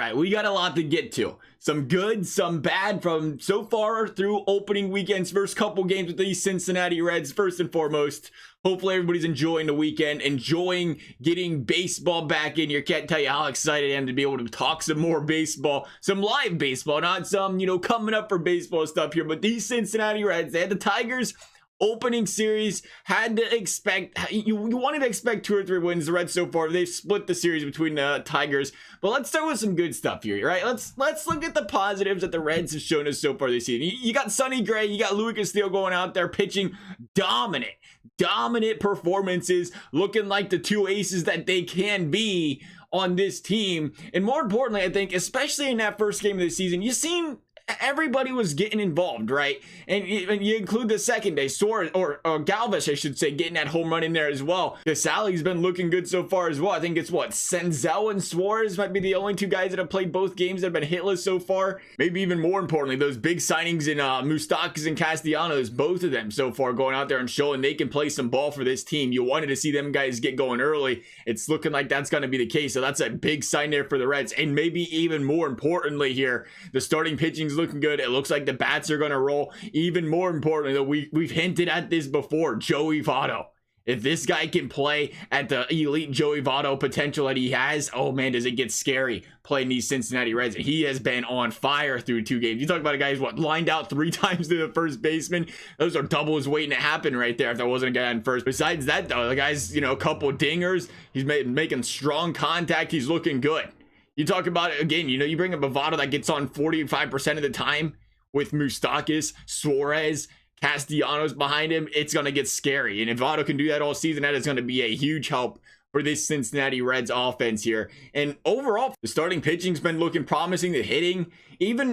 right, we got a lot to get to. Some good, some bad from so far through opening weekend's first couple games with these Cincinnati Reds. First and foremost, hopefully everybody's enjoying the weekend, enjoying getting baseball back in here. Can't tell you how excited I am to be able to talk some more baseball, some live baseball, not some, coming up for baseball stuff here. But these Cincinnati Reds, they had the Tigers opening series, had to expect, you wanted to expect 2 or 3 wins. The Reds so far, they've split the series between the Tigers. But let's start with some good stuff here, right? Let's look at the positives that the Reds have shown us so far this season. You got Sonny Gray, you got Luis Castillo going out there pitching dominant performances, looking like the 2 aces that they can be on this team. And more importantly, I think, especially in that first game of the season, you seen everybody was getting involved, right? And you include the second day, Suarez, or Galvis, I should say, getting that home run in there as well. Casali's been looking good so far as well. I think it's Senzel and Suarez might be the only 2 guys that have played both games that have been hitless so far. Maybe even more importantly, those big signings in Moustakas and Castellanos, both of them so far going out there and showing they can play some ball for this team. You wanted to see them guys get going early. It's looking like that's going to be the case. So that's a big sign there for the Reds. And maybe even more importantly here, the starting pitching's looking good. It looks like the bats are going to roll. Even more importantly, though, we've hinted at this before, Joey Votto. If this guy can play at the elite Joey Votto potential that he has, oh man, does it get scary playing these Cincinnati Reds. And he has been on fire through 2 games. You talk about a guy who's lined out 3 times to the first baseman. Those are doubles waiting to happen right there if there wasn't a guy on first. Besides that, though, the guy's, a couple dingers. He's making strong contact. He's looking good. You talk about it again, you bring up a Votto that gets on 45% of the time with Moustakas, Suarez, Castellanos behind him. It's going to get scary. And if Votto can do that all season, that is going to be a huge help for this Cincinnati Reds offense here. And overall, the starting pitching's been looking promising. The hitting,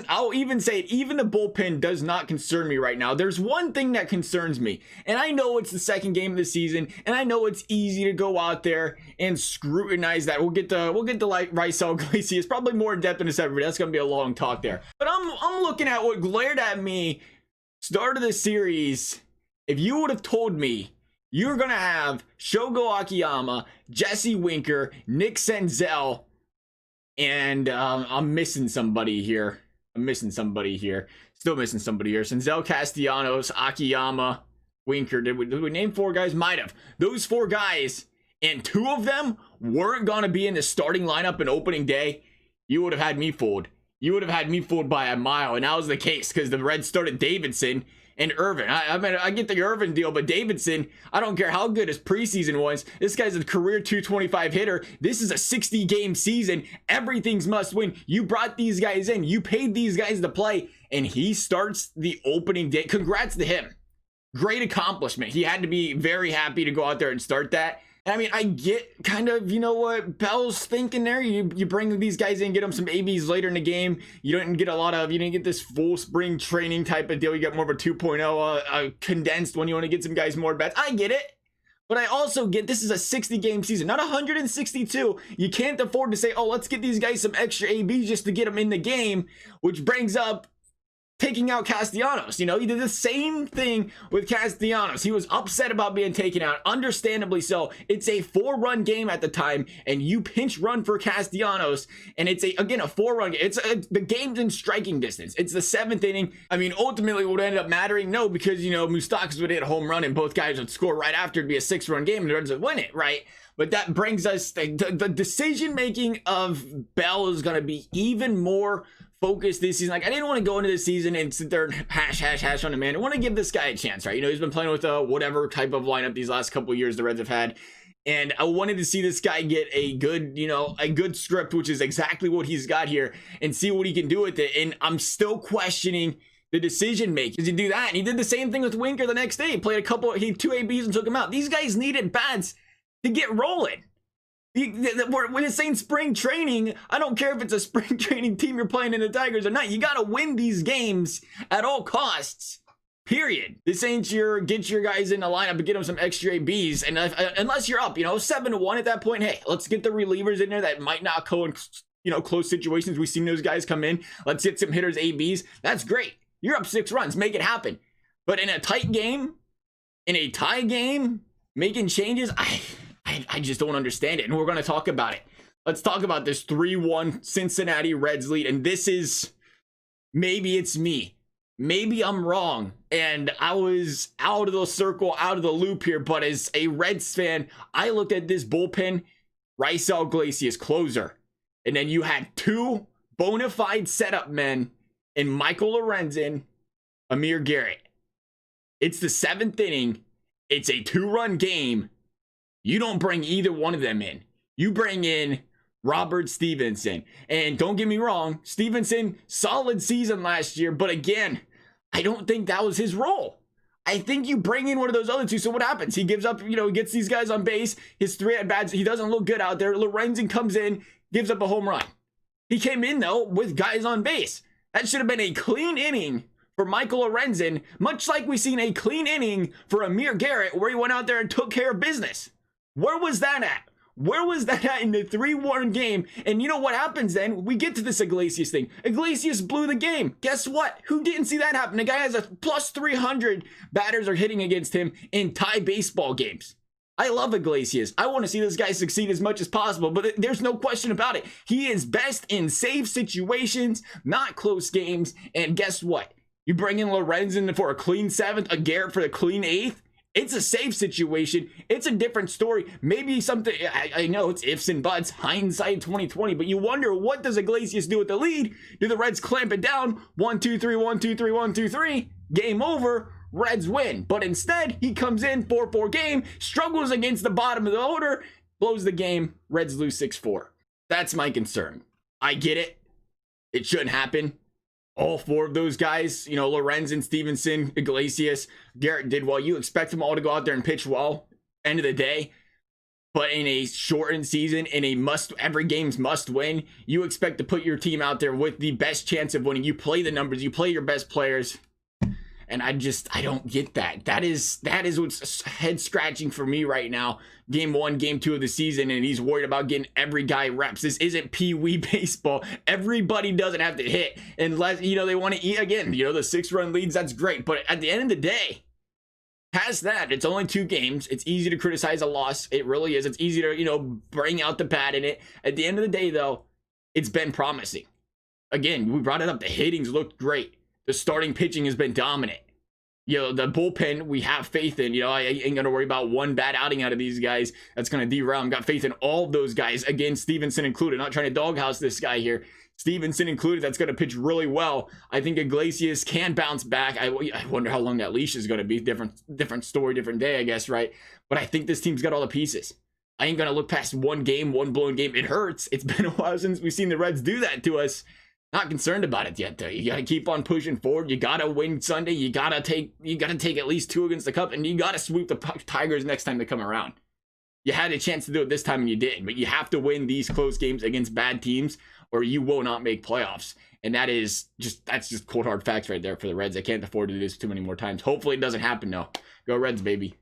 I'll even say it, even the bullpen does not concern me right now. There's one thing that concerns me, and I know it's the second game of the season, and I know it's easy to go out there and scrutinize that. We'll get to like raisel, iglesias, probably more in depth in this everybody. That's going to be a long talk there. But I'm looking at what glared at me start of the series. If you would have told me you're going to have Shogo Akiyama, Jesse Winker, Nick Senzel, and I'm missing somebody here. Still missing somebody here. Senzel, Castellanos, Akiyama, Winker. Did we name 4 guys? Might have. Those 4 guys, and 2 of them weren't going to be in the starting lineup in opening day. You would have had me fooled. You would have had me fooled by a mile, and that was the case because the Reds started Davidson and Irvin. I mean, I get the Irvin deal, but Davidson, I don't care how good his preseason was. This guy's a career 225 hitter. This is a 60-game season. Everything's must win. You brought these guys in. You paid these guys to play, and he starts the opening day. Congrats to him. Great accomplishment. He had to be very happy to go out there and start that. I mean, I get kind of, what Bell's thinking there. You bring these guys in, get them some ABs later in the game. You didn't get this full spring training type of deal. You get more of a 2.0 condensed one. You want to get some guys more bats. I get it. But I also get this is a 60-game season, not 162. You can't afford to say, oh, let's get these guys some extra ABs just to get them in the game, which brings up taking out Castellanos. He did the same thing with Castellanos. He was upset about being taken out, understandably so. It's a 4-run game at the time, and you pinch run for Castellanos, and it's a 4-run game. The game's in striking distance. It's the 7th inning. I mean, ultimately, would it end up mattering? No, because Moustakas would hit a home run, and both guys would score right after. It'd be a 6-run game, and the Reds would win it, right? But that brings us the decision making of Bell is going to be even more focused this season. Like, I didn't want to go into this season and sit there and hash on the man. I want to give this guy a chance, right? He's been playing with whatever type of lineup these last couple of years the Reds have had. And I wanted to see this guy get a good, a good script, which is exactly what he's got here, and see what he can do with it. And I'm still questioning the decision making. Does he do that? And he did the same thing with Winker the next day. He had 2 ABs and took him out. These guys needed bats to get rolling. When it's saying spring training, I don't care if it's a spring training team you're playing in the Tigers or not. You got to win these games at all costs. Period. This ain't your get your guys in the lineup and get them some extra ABs. And unless you're up, 7-1 at that point, hey, let's get the relievers in there that might not go in, close situations. We've seen those guys come in. Let's get some hitters ABs. That's great. You're up 6 runs. Make it happen. But in a tight game, in a tie game, making changes, I just don't understand it. And we're going to talk about it. Let's talk about this 3-1 Cincinnati Reds lead. And this is, maybe it's me. Maybe I'm wrong. And I was out of the circle, out of the loop here. But as a Reds fan, I looked at this bullpen, raisel, Iglesias, closer. And then you had two bona fide setup men in Michael Lorenzen, Amir Garrett. It's the 7th inning. It's a 2-run game. You don't bring either one of them in. You bring in Robert Stephenson. And don't get me wrong, Stephenson, solid season last year. But again, I don't think that was his role. I think you bring in one of those other two. So what happens? He gives up, he gets these guys on base. His 3 at-bats, he doesn't look good out there. Lorenzen comes in, gives up a home run. He came in, though, with guys on base. That should have been a clean inning for Michael Lorenzen, much like we've seen a clean inning for Amir Garrett, where he went out there and took care of business. Where was that at? Where was that at in the 3-1 game? And you know what happens then? We get to this Iglesias thing. Iglesias blew the game. Guess what? Who didn't see that happen? The guy has a plus 300 batters are hitting against him in tie baseball games. I love Iglesias. I want to see this guy succeed as much as possible, but there's no question about it. He is best in safe situations, not close games. And guess what? You bring in Lorenzen for a clean 7th, a Garrett for the clean 8th. It's a safe situation. It's a different story. Maybe something, I know it's ifs and buts, hindsight 2020, but you wonder, what does Iglesias do with the lead? Do the Reds clamp it down? 1-2-3, 1-2-3, 1-2-3. Game over. Reds win. But instead, he comes in 4-4 game, struggles against the bottom of the order, blows the game. Reds lose 6-4. That's my concern. I get it. It shouldn't happen. All 4 of those guys, Lorenzen, Stephenson, Iglesias, Garrett did well. You expect them all to go out there and pitch well, end of the day. But in a shortened season, in a every game's must win, you expect to put your team out there with the best chance of winning. You play the numbers, you play your best players. And I don't get that. That is what's head scratching for me right now. Game 1, game 2 of the season, and he's worried about getting every guy reps. This isn't pee-wee baseball. Everybody doesn't have to hit unless, they want to eat again. The 6-run leads, that's great. But at the end of the day, past that, it's only 2 games. It's easy to criticize a loss. It really is. It's easy to, bring out the bad in it. At the end of the day, though, it's been promising. Again, we brought it up. The hittings looked great. The starting pitching has been dominant. The bullpen, we have faith in. I ain't going to worry about one bad outing out of these guys that's going to derail them. Got faith in all of those guys. Again, Stephenson included. Not trying to doghouse this guy here. Stephenson included, that's going to pitch really well. I think Iglesias can bounce back. I wonder how long that leash is going to be. Different story, different day, I guess, right? But I think this team's got all the pieces. I ain't going to look past one blown game. It hurts. It's been a while since we've seen the Reds do that to us. Not concerned about it yet, though. You got to keep on pushing forward. You got to win Sunday. You got to take at least 2 against the Cup, and you got to sweep the Tigers next time they come around. You had a chance to do it this time and you didn't, but you have to win these close games against bad teams or you will not make playoffs. And that's just cold hard facts right there for the Reds. They can't afford to do this too many more times. Hopefully it doesn't happen though. Go Reds, baby.